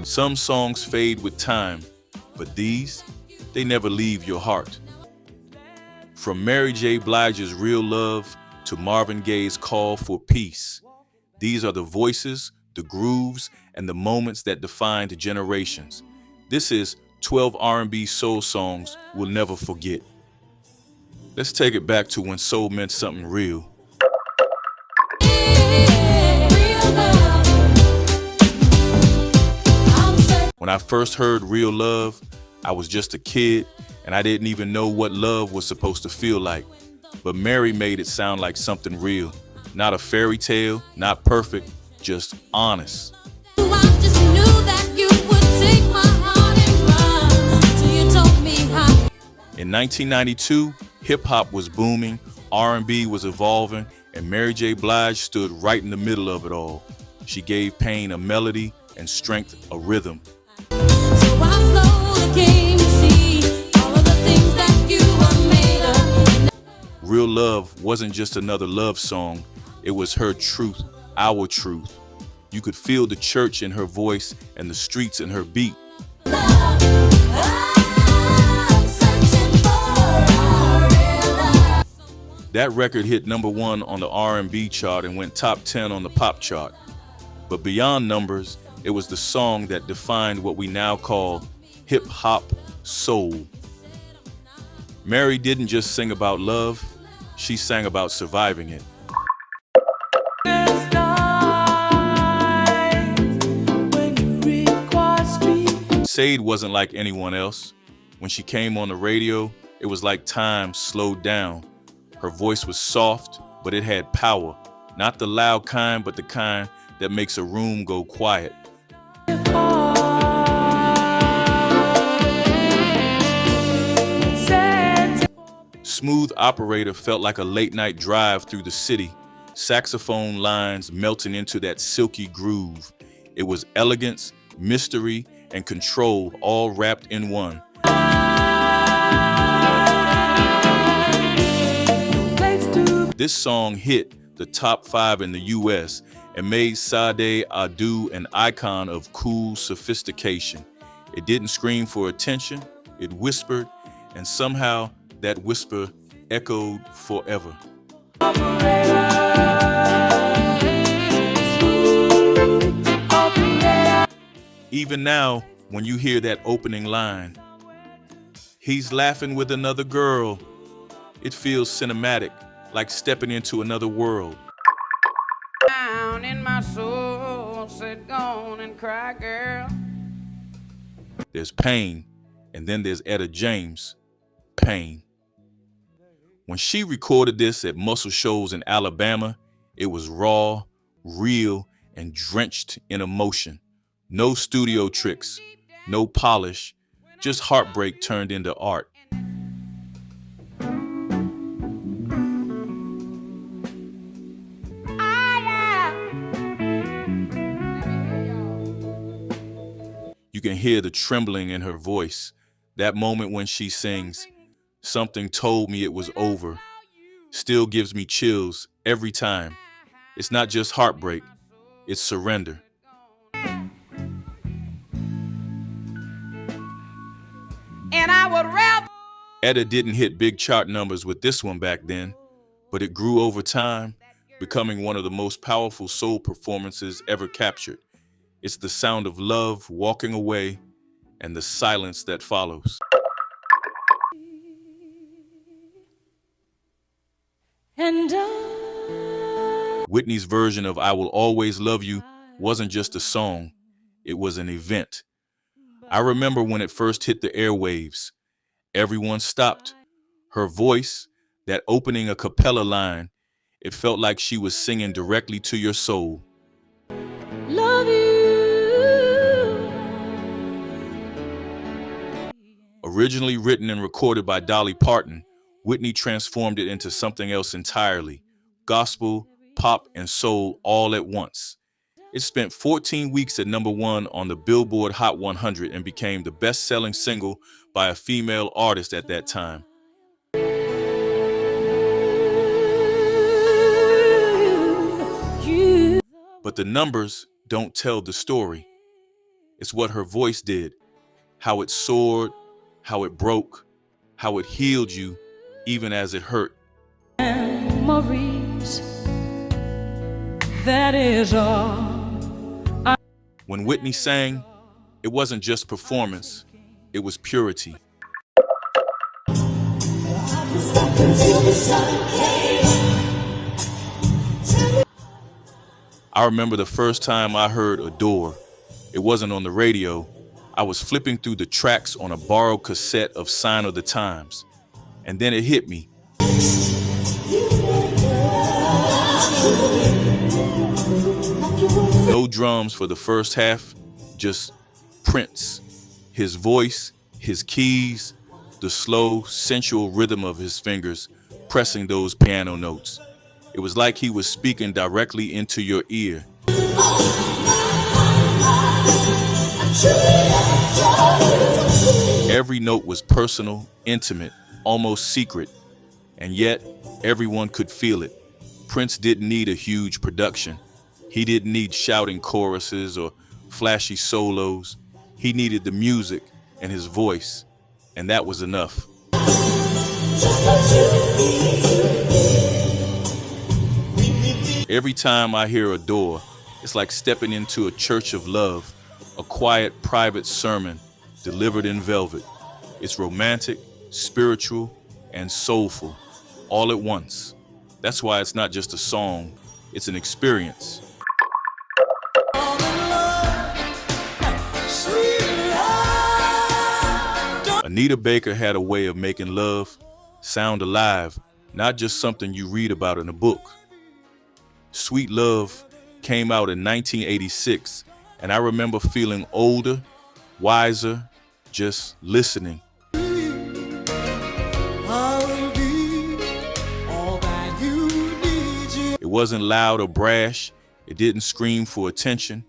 Some songs fade with time, but these, they never leave your heart. From MaryJBlige's Real Love to Marvin Gaye's Call for Peace, these are the voices, the grooves, and the moments that defined generations. This is 12 R&B soul songs we'll never forget. Let's take it back to when soul meant something real. When I first heard Real Love, I was just a kid and I didn't even know what love was supposed to feel like. But Mary made it sound like something real. Not a fairy tale, not perfect, just honest. In 1992, hip-hop was booming, R&B was evolving, and MaryJBlige stood right in the middle of it all. She gave pain a melody and strength a rhythm. Real Love wasn't just another love song, it was her truth, our truth. You could feel the church in her voice and the streets in her beat. That record hit #1 on the R&B chart and went top 10 on the pop chart. But beyond numbers, it was the song that defined what we now call hip-hop soul. Mary didn't just sing about love, she sang about surviving it. Sade wasn't like anyone else. When she came on the radio, it was like time slowed down. Her voice was soft, but it had power. Not the loud kind, but the kind that makes a room go quiet. Smooth Operator felt like a late-night drive through the city, saxophone lines melting into that silky groove. It was elegance, mystery, and control all wrapped in one. This song hit the top 5 in the US and made Sade Adu an icon of cool sophistication. It didn't scream for attention, it whispered, and somehow that whisper echoed forever. Even now, when you hear that opening line, "He's laughing with another girl," it feels cinematic, like stepping into another world. Down in my soul, said go on and cry, girl. There's pain, and then there's Etta James, pain. When she recorded this at Muscle Shoals in Alabama, it was raw, real, and drenched in emotion. No studio tricks, no polish, just heartbreak turned into art. You can hear the trembling in her voice. That moment when she sings, "Something told me it was over," still gives me chills every time. It's not just heartbreak, it's surrender. And I would rather. Etta didn't hit big chart numbers with this one back then, but it grew over time, becoming one of the most powerful soul performances ever captured. It's the sound of love walking away and the silence that follows. Whitney's version of "I Will Always Love You" wasn't just a song, it was an event. I remember when it first hit the airwaves. Everyone stopped. Her voice, that opening a cappella line, it felt like she was singing directly to your soul. Love you. Originally written and recorded by Dolly Parton, Whitney transformed it into something else entirely. Gospel, pop, and soul all at once. It spent 14 weeks at #1 on the Billboard Hot 100 and became the best-selling single by a female artist at that time. But the numbers don't tell the story. It's what her voice did, how it soared, how it broke, how it healed you, even as it hurt. Memories, that is all. When Whitney sang, it wasn't just performance, it was purity. I remember the first time I heard Adore. It wasn't on the radio. I was flipping through the tracks on a borrowed cassette of Sign of the Times. And then it hit me. No drums for the first half, just Prince. His voice, his keys, the slow, sensual rhythm of his fingers pressing those piano notes. It was like he was speaking directly into your ear. Every note was personal, intimate, almost secret, and yet everyone could feel it. Prince didn't need a huge production. He didn't need shouting choruses or flashy solos. He needed the music and his voice, and that was enough. Every time I hear Adore, it's like stepping into a church of love, a quiet, private sermon delivered in velvet. It's romantic, spiritual, and soulful, all at once. That's why it's not just a song, it's an experience. Anita Baker had a way of making love sound alive, not just something you read about in a book. Sweet Love came out in 1986, and I remember feeling older, wiser, just listening. It wasn't loud or brash. It didn't scream for attention.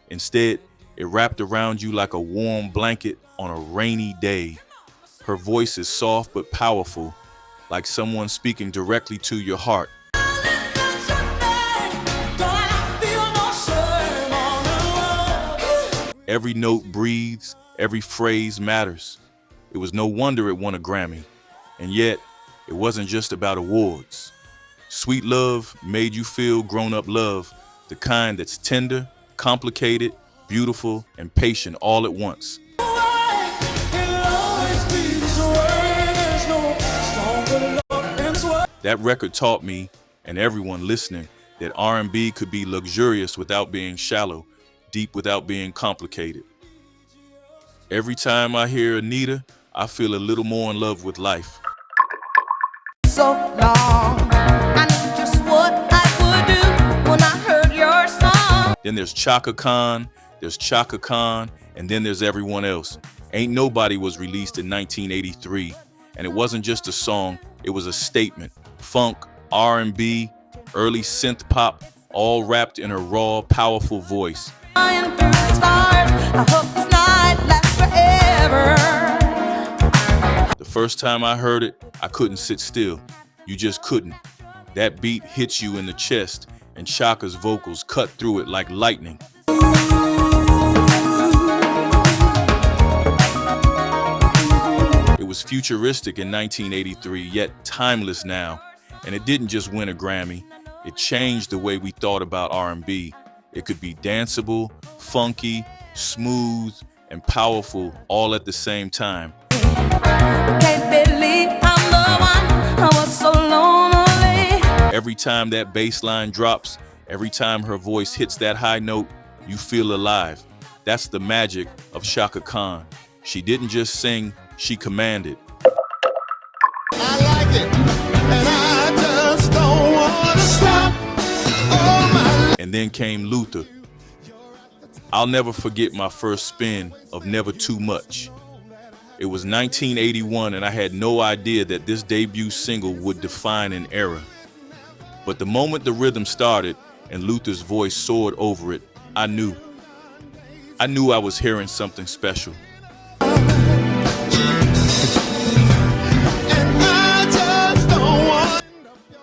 Instead, it wrapped around you like a warm blanket on a rainy day. Her voice is soft but powerful, like someone speaking directly to your heart. Every note breathes, every phrase matters. It was no wonder it won a Grammy. And yet, it wasn't just about awards. Sweet Love made you feel grown-up love, the kind that's tender, complicated, beautiful, and patient all at once. That record taught me, and everyone listening, that R&B could be luxurious without being shallow, deep without being complicated. Every time I hear Anita, I feel a little more in love with life. So long, I knew just what I would do when I heard your song. Then there's Chaka Khan, and then there's everyone else. Ain't Nobody was released in 1983, and it wasn't just a song, it was a statement. Funk, R&B, early synth pop, all wrapped in her raw, powerful voice. Flying through the stars, I hope this night lasts forever. The first time I heard it, I couldn't sit still. You just couldn't. That beat hits you in the chest, and Chaka's vocals cut through it like lightning. It was futuristic in 1983, yet timeless now. And it didn't just win a Grammy. It changed the way we thought about R&B. It could be danceable, funky, smooth, and powerful all at the same time. Can't believe I'm the one, I was so lonely. Every time that bass line drops, every time her voice hits that high note, you feel alive. That's the magic of Chaka Khan. She didn't just sing, she commanded. I like it, and I just don't want to stop. Oh, my. And then came Luther. I'll never forget my first spin of Never Too Much. It was 1981, and I had no idea that this debut single would define an era. But the moment the rhythm started and Luther's voice soared over it, I knew I was hearing something special.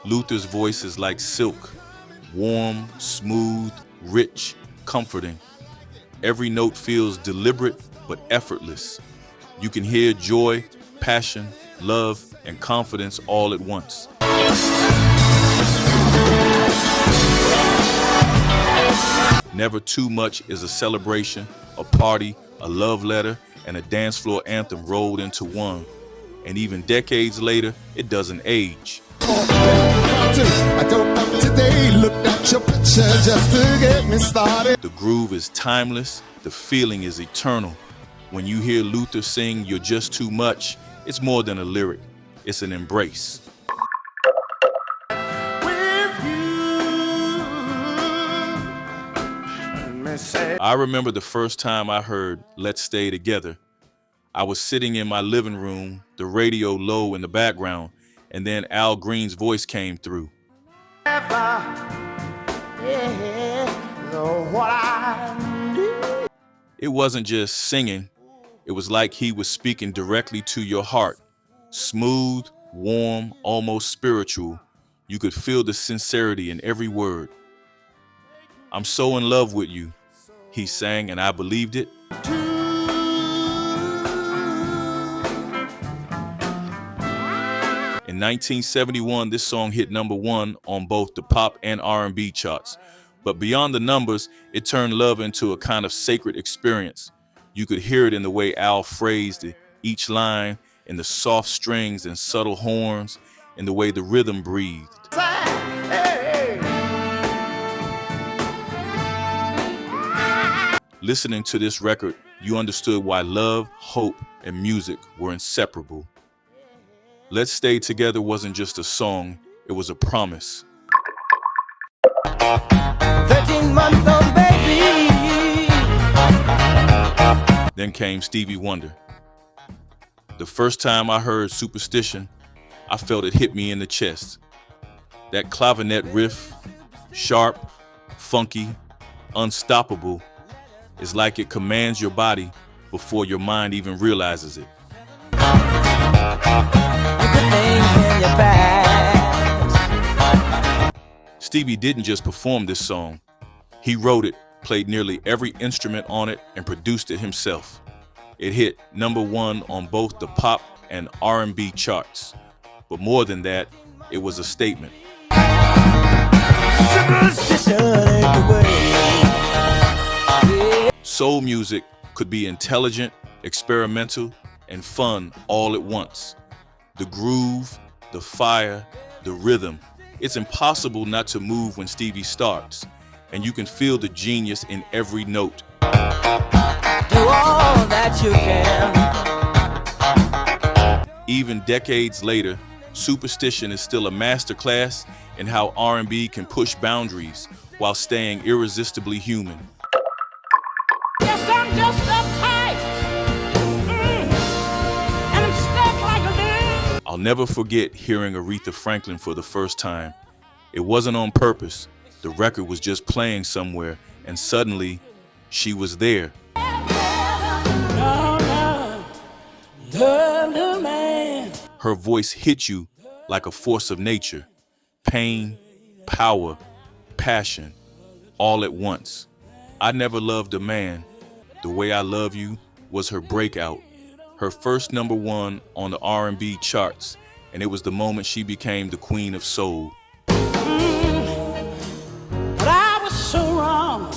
Luther's voice is like silk, warm, smooth, rich, comforting. Every note feels deliberate but effortless. You can hear joy, passion, love, and confidence all at once. Never Too Much is a celebration, a party, a love letter, and a dance floor anthem rolled into one. And even decades later, it doesn't age. I don't know today, looked at your picture just to get me started. The groove is timeless, the feeling is eternal. When you hear Luther sing "You're Just Too Much," it's more than a lyric, it's an embrace. I remember the first time I heard "Let's Stay Together." I was sitting in my living room, the radio low in the background, and then Al Green's voice came through. It wasn't just singing, it was like he was speaking directly to your heart. Smooth, warm, almost spiritual. You could feel the sincerity in every word. "I'm so in love with you," he sang, and I believed it. In 1971, this song hit #1 on both the pop and R&B charts. But beyond the numbers, it turned love into a kind of sacred experience. You could hear it in the way Al phrased each line, in the soft strings and subtle horns, in the way the rhythm breathed. Listening to this record, you understood why love, hope, and music were inseparable. "Let's Stay Together" wasn't just a song, it was a promise. 13-month-old baby. Then came Stevie Wonder. The first time I heard Superstition, I felt it hit me in the chest. That clavinet riff, sharp, funky, unstoppable, is like it commands your body before your mind even realizes it. Stevie didn't just perform this song. He wrote it, played nearly every instrument on it, and produced it himself. It hit #1 on both the pop and R&B charts. But more than that, it was a statement. Soul music could be intelligent, experimental, and fun all at once. The groove, the fire, the rhythm. It's impossible not to move when Stevie starts, and you can feel the genius in every note. Do all that you can. Even decades later, Superstition is still a masterclass in how R&B can push boundaries while staying irresistibly human. Yes, I'm just uptight. And I'm stuck like a man. I'll never forget hearing Aretha Franklin for the first time. It wasn't on purpose. The record was just playing somewhere, and suddenly, she was there. Her voice hit you like a force of nature. Pain, power, passion, all at once. I Never Loved a Man, The Way I Love You was her breakout. Her first #1 on the R&B charts, and it was the moment she became the queen of soul. But I was so wrong.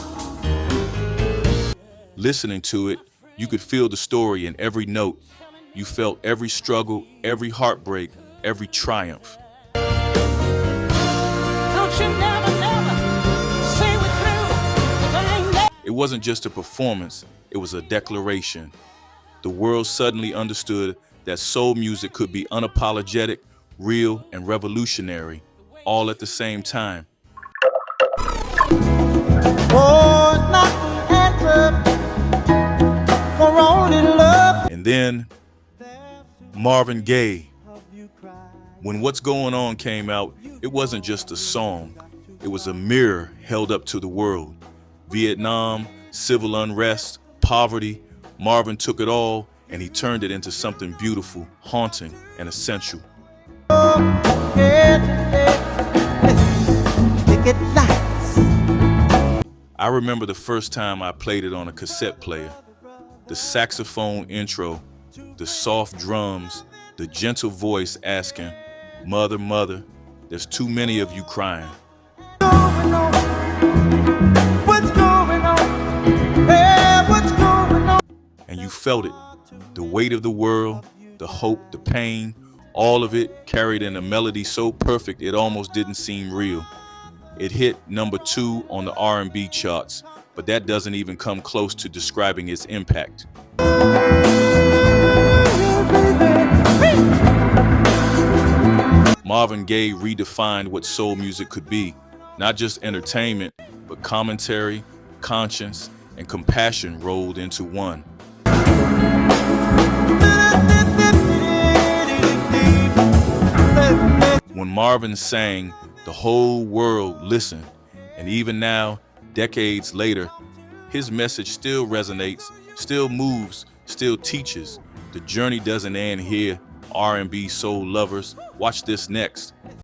Listening to it, you could feel the story in every note. You felt every struggle, every heartbreak, every triumph. Don't you never say we're through. 'Cause I ain't never. It wasn't just a performance, it was a declaration. The world suddenly understood that soul music could be unapologetic, real, and revolutionary, all at the same time. Oh, it's not an answer for only love. And then Marvin Gaye. When What's Going On came out, it wasn't just a song. It was a mirror held up to the world. Vietnam, civil unrest, poverty. Marvin took it all and he turned it into something beautiful, haunting, and essential. I remember the first time I played it on a cassette player. The saxophone intro, the soft drums, the gentle voice asking, "Mother, mother, there's too many of you crying." What's going on? Hey, what's going on? And you felt it. The weight of the world, the hope, the pain, all of it carried in a melody so perfect it almost didn't seem real. It hit number 2 on the R&B charts, but that doesn't even come close to describing its impact. Marvin Gaye redefined what soul music could be, not just entertainment, but commentary, conscience, and compassion rolled into one. When Marvin sang, the whole world listened, and even now, decades later, his message still resonates, still moves, still teaches. The journey doesn't end here. R&B soul lovers, watch this next.